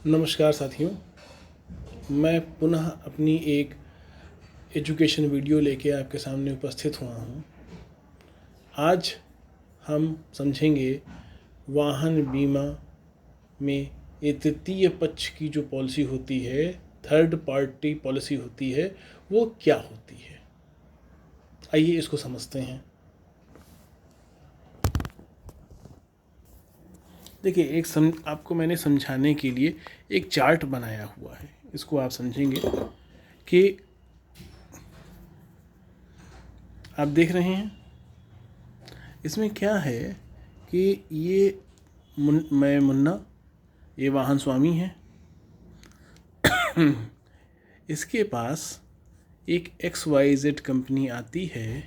नमस्कार साथियों, मैं पुनः अपनी एक एजुकेशन वीडियो लेके आपके सामने उपस्थित हुआ हूँ। आज हम समझेंगे वाहन बीमा में ये तृतीय पक्ष की जो पॉलिसी होती है, थर्ड पार्टी पॉलिसी होती है, वो क्या होती है। आइए इसको समझते हैं। देखिए, आपको मैंने समझाने के लिए एक चार्ट बनाया हुआ है। इसको आप समझेंगे कि आप देख रहे हैं इसमें क्या है कि ये मैं मुन्ना, ये वाहन स्वामी है। इसके पास एक XYZ कंपनी आती है।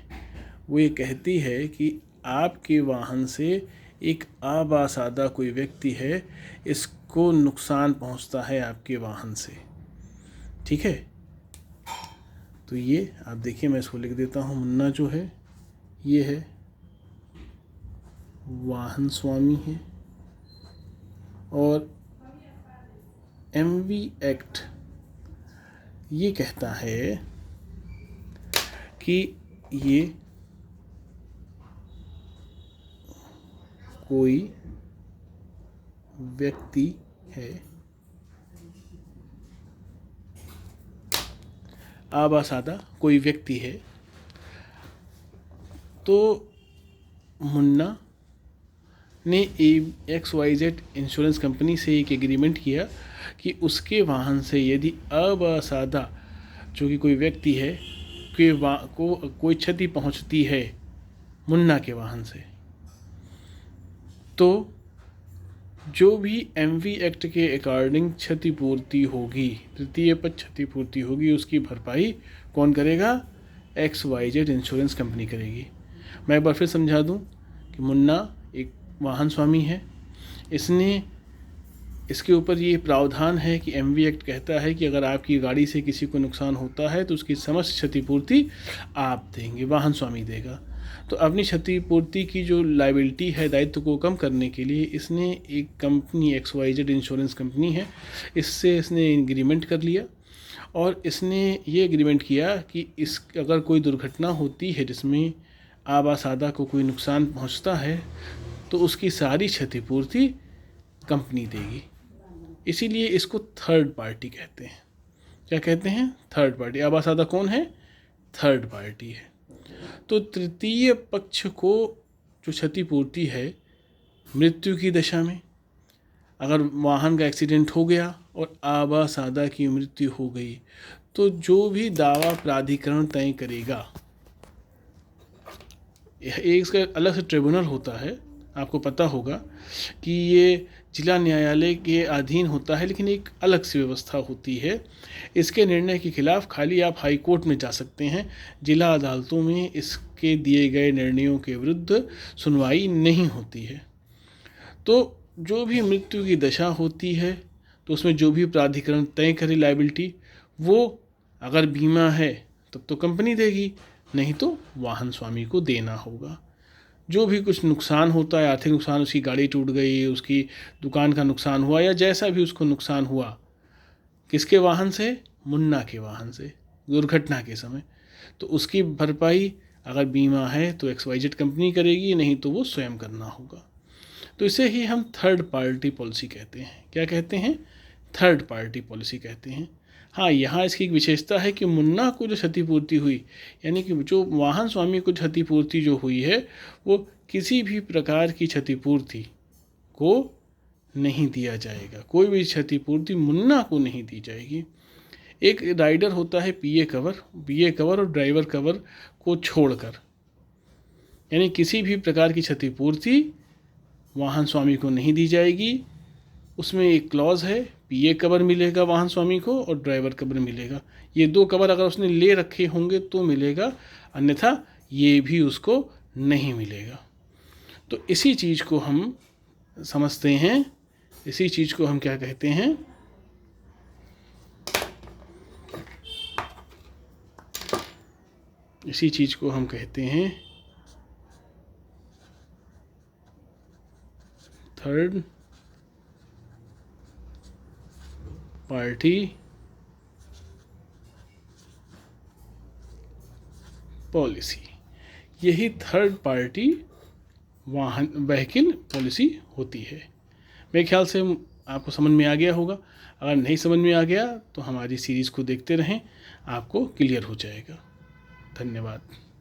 वो ये कहती है कि आपके वाहन से एक आबासादा कोई व्यक्ति है, इसको नुकसान पहुंचता है आपके वाहन से। ठीक है, तो ये आप देखिए, मैं इसको लिख देता हूँ। मुन्ना जो है ये है वाहन स्वामी है, और MV एक्ट ये कहता है कि ये कोई व्यक्ति है, आबासादा कोई व्यक्ति है। तो मुन्ना ने XYZ इंश्योरेंस कंपनी से एक एग्रीमेंट किया कि उसके वाहन से यदि आबासादा जो कि कोई व्यक्ति है को कोई क्षति पहुंचती है मुन्ना के वाहन से, तो जो भी MV एक्ट के अकॉर्डिंग क्षतिपूर्ति होगी, तृतीय पक्ष क्षतिपूर्ति होगी, उसकी भरपाई कौन करेगा? XYZ इंश्योरेंस कंपनी करेगी। मैं एक बार फिर समझा दूं कि मुन्ना एक वाहन स्वामी है। इसके ऊपर ये प्रावधान है कि MV एक्ट कहता है कि अगर आपकी गाड़ी से किसी को नुकसान होता है तो उसकी समस्त क्षतिपूर्ति आप देंगे, वाहन स्वामी देगा। तो अपनी क्षतिपूर्ति की जो लायबिलिटी है, दायित्व को कम करने के लिए इसने एक कंपनी XYZ इंश्योरेंस कंपनी है, इससे इसने एग्रीमेंट कर लिया। और इसने ये एग्रीमेंट किया कि अगर कोई दुर्घटना होती है जिसमें आबासादा को कोई नुकसान पहुंचता है तो उसकी सारी क्षतिपूर्ति कंपनी देगी। इसीलिए इसको थर्ड पार्टी कहते हैं। क्या कहते हैं? Third party. आबासादा कौन है? थर्ड पार्टी है। तो तृतीय पक्ष को जो क्षतिपूर्ति है मृत्यु की दशा में, अगर वाहन का एक्सीडेंट हो गया और आबासादा की मृत्यु हो गई, तो जो भी दावा प्राधिकरण तय करेगा, एक इसका अलग से ट्रिब्यूनल होता है, आपको पता होगा कि ये जिला न्यायालय के अधीन होता है, लेकिन एक अलग सी व्यवस्था होती है। इसके निर्णय के खिलाफ खाली आप हाई कोर्ट में जा सकते हैं, जिला अदालतों में इसके दिए गए निर्णयों के विरुद्ध सुनवाई नहीं होती है। तो जो भी मृत्यु की दशा होती है तो उसमें जो भी प्राधिकरण तय करे लायबिलिटी, वो अगर बीमा है तब तो कंपनी देगी, नहीं तो वाहन स्वामी को देना होगा। जो भी कुछ नुकसान होता है, आर्थिक नुकसान, उसकी गाड़ी टूट गई, उसकी दुकान का नुकसान हुआ, या जैसा भी उसको नुकसान हुआ, किसके वाहन से? मुन्ना के वाहन से, दुर्घटना के समय, तो उसकी भरपाई अगर बीमा है तो XYZ कंपनी करेगी, नहीं तो वो स्वयं करना होगा। तो इसे ही हम थर्ड पार्टी पॉलिसी कहते हैं। क्या कहते हैं? थर्ड पार्टी पॉलिसी कहते हैं। हाँ, यहाँ इसकी एक विशेषता है कि मुन्ना को जो क्षतिपूर्ति हुई, यानी कि जो वाहन स्वामी को क्षतिपूर्ति जो हुई है, वो किसी भी प्रकार की क्षतिपूर्ति को नहीं दिया जाएगा। कोई भी क्षतिपूर्ति मुन्ना को नहीं दी जाएगी। एक राइडर होता है PA कवर और ड्राइवर कवर को छोड़कर, यानी किसी भी प्रकार की क्षतिपूर्ति वाहन स्वामी को नहीं दी जाएगी। उसमें एक क्लॉज है, PA कवर मिलेगा वाहन स्वामी को और ड्राइवर कवर मिलेगा। ये दो कवर अगर उसने ले रखे होंगे तो मिलेगा, अन्यथा ये भी उसको नहीं मिलेगा। तो इसी चीज़ को हम समझते हैं, इसी चीज़ को हम क्या कहते हैं? इसी चीज़ को हम कहते हैं थर्ड पार्टी पॉलिसी, यही थर्ड पार्टी वाहन व्हीकल पॉलिसी होती है। मेरे ख्याल से आपको समझ में आ गया होगा। अगर नहीं समझ में आ गया तो हमारी सीरीज़ को देखते रहें, आपको क्लियर हो जाएगा। धन्यवाद।